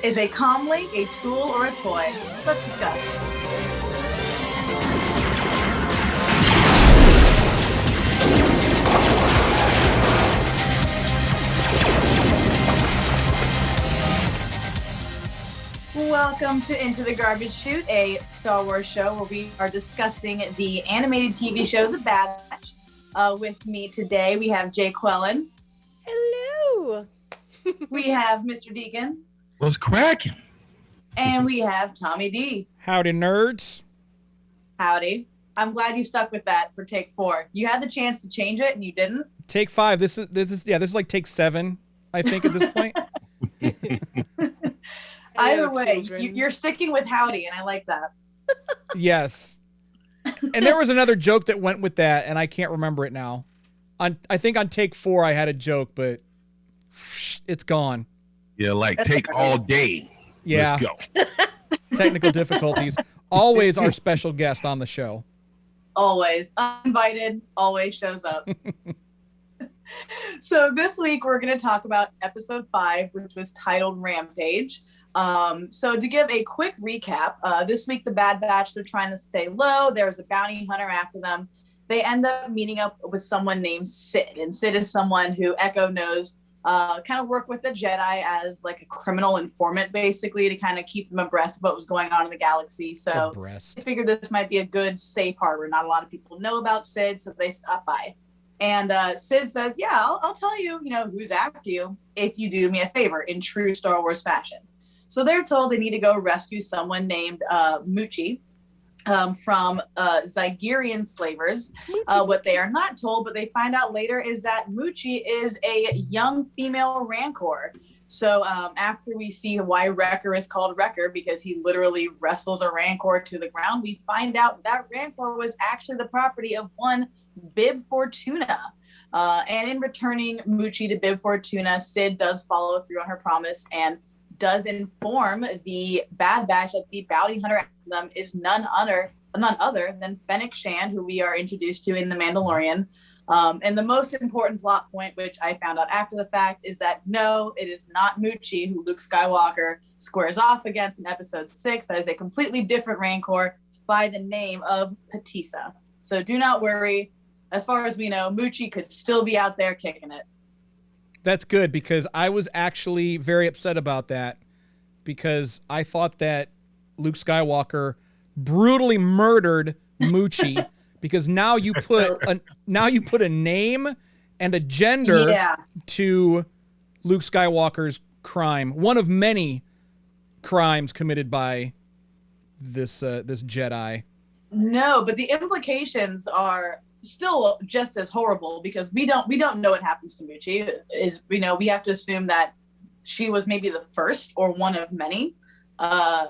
Is a comlink a tool or a toy? Let's discuss. Welcome to Into the Garbage Chute, a Star Wars show where we are discussing the animated TV show The Bad Batch. With me today, we have Jay Quellen. Hello. We have Mr. Deacon. What's cracking? And we have Tommy D. Howdy, nerds. Howdy. I'm glad you stuck with that for take 4. You had the chance to change it and you didn't. Take 5. This is like take 7, I think, at this point. Either way, you're sticking with howdy, and I like that. Yes. And there was another joke that went with that, and I can't remember it now. I think on take 4 I had a joke, but it's gone. Yeah, like take all day. Yeah. Let's go. Technical difficulties. Always our special guest on the show. Always. Uninvited, always shows up. So this week we're going to talk about episode 5, which was titled Rampage. So to give a quick recap, this week the Bad Batch, they're trying to stay low. There's a bounty hunter after them. They end up meeting up with someone named Sid. And Sid is someone who Echo knows kind of work with the Jedi as like a criminal informant, basically, to kind of keep them abreast of what was going on in the galaxy. So I figured this might be a good safe harbor. Not a lot of people know about Sid, so they stop by. And Sid says, yeah, I'll tell you, who's after you if you do me a favor in true Star Wars fashion. So they're told they need to go rescue someone named Moochie from Zygerian slavers. What they are not told, but they find out later, is that Moochie is a young female Rancor. So after we see why Wrecker is called Wrecker, because he literally wrestles a Rancor to the ground, we find out that Rancor was actually the property of one Bib Fortuna. And in returning Moochie to Bib Fortuna, Sid does follow through on her promise and does inform the Bad Batch that the bounty hunter after them is none other than Fennec Shand, who we are introduced to in The Mandalorian. And the most important plot point, which I found out after the fact, is that no, it is not Moochie who Luke Skywalker squares off against in episode 6. That is a completely different Rancor by the name of Patissa. So do not worry. As far as we know, Moochie could still be out there kicking it. That's good, because I was actually very upset about that, because I thought that Luke Skywalker brutally murdered Moochie because now you put a name and a gender to Luke Skywalker's crime, one of many crimes committed by this Jedi. No, but the implications are still just as horrible, because we don't know what happens to Moochie. We have to assume that she was maybe the first or one of many.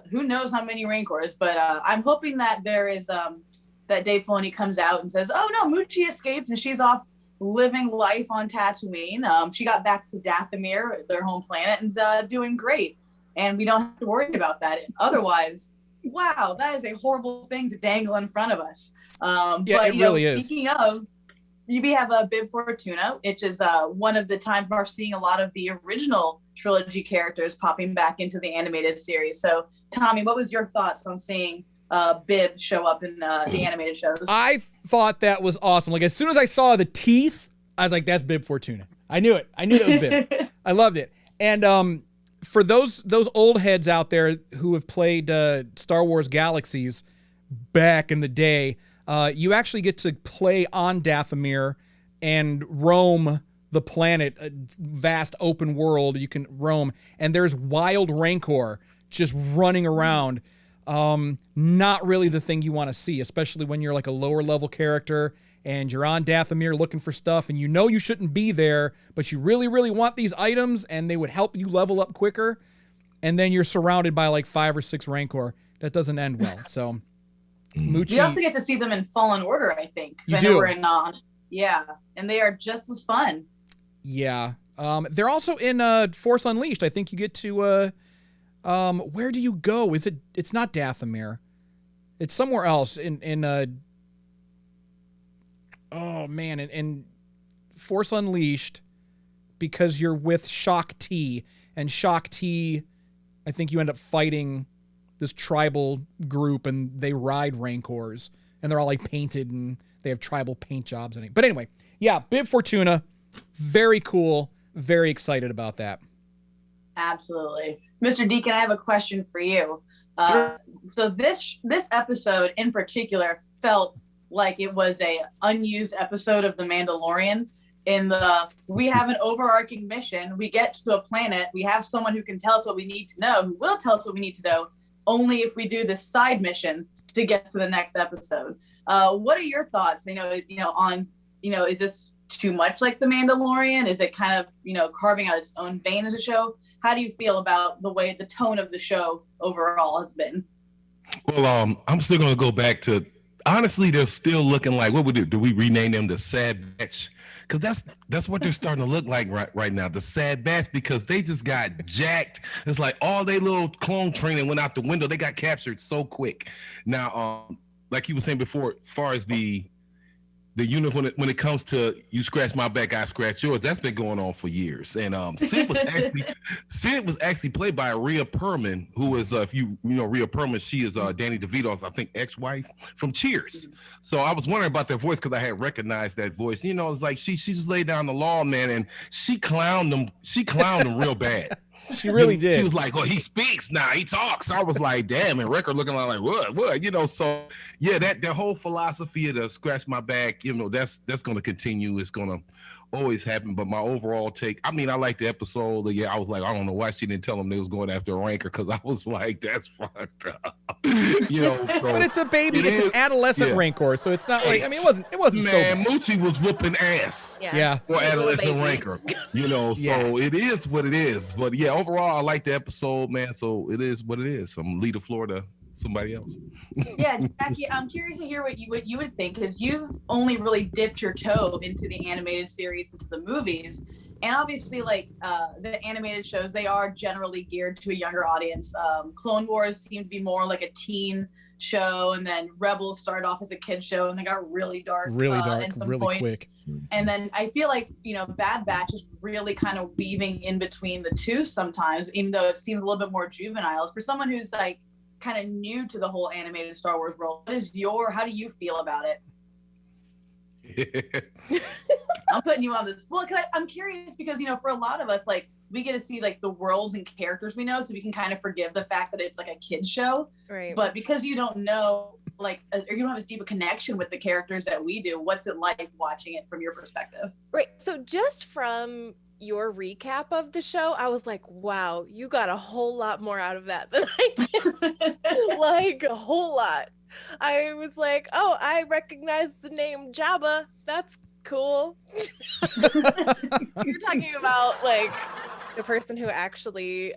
Who knows how many Rancors, but I'm hoping that there is that Dave Filoni comes out and says, oh no, Moochie escaped and she's off living life on Tatooine. She got back to Dathomir, their home planet, and doing great, and we don't have to worry about that. Otherwise, wow, that is a horrible thing to dangle in front of us. But it really is. Speaking of, we have a Bib Fortuna, which is one of the times we're seeing a lot of the original trilogy characters popping back into the animated series. So, Tommy, what was your thoughts on seeing Bib show up in the animated shows? I thought that was awesome. Like, as soon as I saw the teeth, I was like, that's Bib Fortuna. I knew it. I knew that was Bib. I loved it. And for those old heads out there who have played Star Wars Galaxies back in the day, you actually get to play on Dathomir and roam the planet, a vast open world you can roam, and there's wild Rancor just running around. Not really the thing you want to see, especially when you're like a lower level character and you're on Dathomir looking for stuff and you shouldn't be there, but you really, really want these items and they would help you level up quicker. And then you're surrounded by like 5 or 6 Rancor. That doesn't end well. So Moochie. You also get to see them in Fallen Order, I think. You I do. know we're in, and they are just as fun. Yeah. They're also in Force Unleashed. I think you get to where do you go? It's not Dathomir. It's somewhere else in Force Unleashed, because you're with Shaak Ti, and Shaak Ti I think you end up fighting this tribal group, and they ride Rancors, and they're all like painted, and they have tribal paint jobs. But anyway, yeah, Bib Fortuna, very cool. Very excited about that. Absolutely. Mr. Deacon, I have a question for you. So this episode in particular felt like it was a unused episode of The Mandalorian. We have an overarching mission. We get to a planet. We have someone who can tell us what we need to know, who will tell us what we need to know, only if we do this side mission to get to the next episode. What are your thoughts? Is this too much like The Mandalorian? Is it kind of, carving out its own vein as a show? How do you feel about the tone of the show overall has been? Well, I'm still going to go back to, honestly, they're still looking like, what would do? Do we rename them the Sad Batch? Because that's what they're starting to look like right now, the Sad Batch, because they just got jacked. It's like all their little clone training went out the window. They got captured so quick. Now, like you were saying before, as far as the unit, when it comes to you scratch my back, I scratch yours, that's been going on for years. And Sid was actually played by Rhea Perlman, who is if you know Rhea Perlman, she is Danny DeVito's, I think, ex-wife from Cheers. So I was wondering about that voice because I had recognized that voice. It's like she just laid down the law, man, and she clowned them real bad. She really did. She was like, "Oh, he speaks now. He talks." I was like, "Damn!" And Wrecker looking like what? So yeah, that whole philosophy of the scratch my back, that's going to continue. It's going to always happen. But my overall take, I like the episode. Yeah, I was like, I don't know why she didn't tell them they was going after a Ranker, because I was like, that's fucked up. But it's a baby. It's an adolescent Rancor, so it's not like it wasn't. Man, so bad. Moochie was whooping ass. Yeah. For adolescent Rancor. So it is what it is. But yeah, overall, I like the episode, man. So it is what it is. I'm lead the floor to somebody else. Yeah, Jackie, I'm curious to hear what you would think, because you've only really dipped your toe into the animated series, into the movies, and obviously, the animated shows, they are generally geared to a younger audience. Clone Wars seemed to be more like a teen show, and then Rebels started off as a kid show, and they got really dark, at some points. Quick. And then I feel like Bad Batch is really kind of weaving in between the two sometimes, even though it seems a little bit more juvenile. For someone who's like kind of new to the whole animated Star Wars world, how do you feel about it? I'm putting you on this. Well, I'm curious because, for a lot of us, we get to see the worlds and characters we know, so we can kind of forgive the fact that it's like a kid's show. Right. But because you don't know, or you don't have as deep a connection with the characters that we do, what's it like watching it from your perspective? Right. So just from your recap of the show, I was like, wow, you got a whole lot more out of that than I did. Like a whole lot. I was like, oh, I recognize the name Jabba. That's cool. You're talking about the person who actually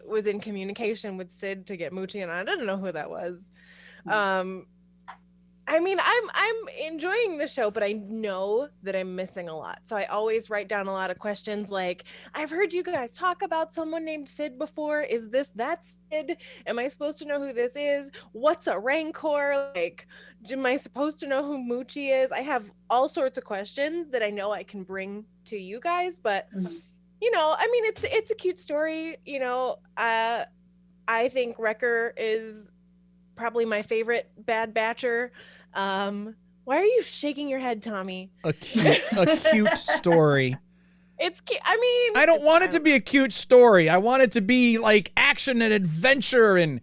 was in communication with Sid to get Moochie, and I didn't know who that was. I'm enjoying the show, but I know that I'm missing a lot. So I always write down a lot of questions like, I've heard you guys talk about someone named Sid before. Is this that Sid? Am I supposed to know who this is? What's a Rancor? Am I supposed to know who Moochie is? I have all sorts of questions that I know I can bring to you guys, but it's a cute story. I think Wrecker is probably my favorite Bad Batcher. Why are you shaking your head, Tommy? A cute story. It's cute. I don't want it to be a cute story. I want it to be action and adventure, and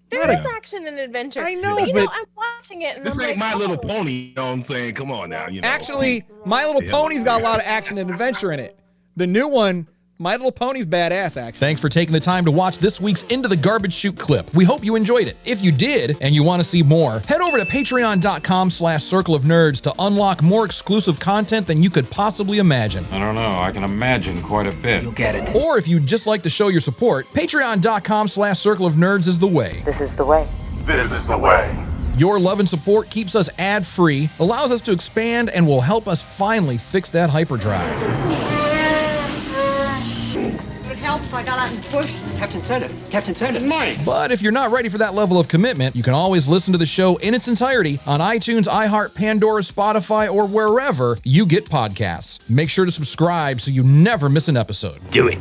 there is action and adventure. I know, but I'm watching it and this I'm ain't like, My Little Pony. You know what I'm saying? Come on now. Actually, My Little Pony's got a lot of action and adventure in it. The new one, My Little Pony's badass, actually. Thanks for taking the time to watch this week's Into the Garbage Chute clip. We hope you enjoyed it. If you did, and you want to see more, head over to patreon.com/Circle of Nerds to unlock more exclusive content than you could possibly imagine. I don't know, I can imagine quite a bit. You'll get it. Or if you'd just like to show your support, patreon.com/Circle of Nerds is the way. This is the way. This is the way. Your love and support keeps us ad-free, allows us to expand, and will help us finally fix that hyperdrive. Help if I got out and pushed. Captain said it. Mike! But if you're not ready for that level of commitment, you can always listen to the show in its entirety on iTunes, iHeart, Pandora, Spotify, or wherever you get podcasts. Make sure to subscribe so you never miss an episode. Do it.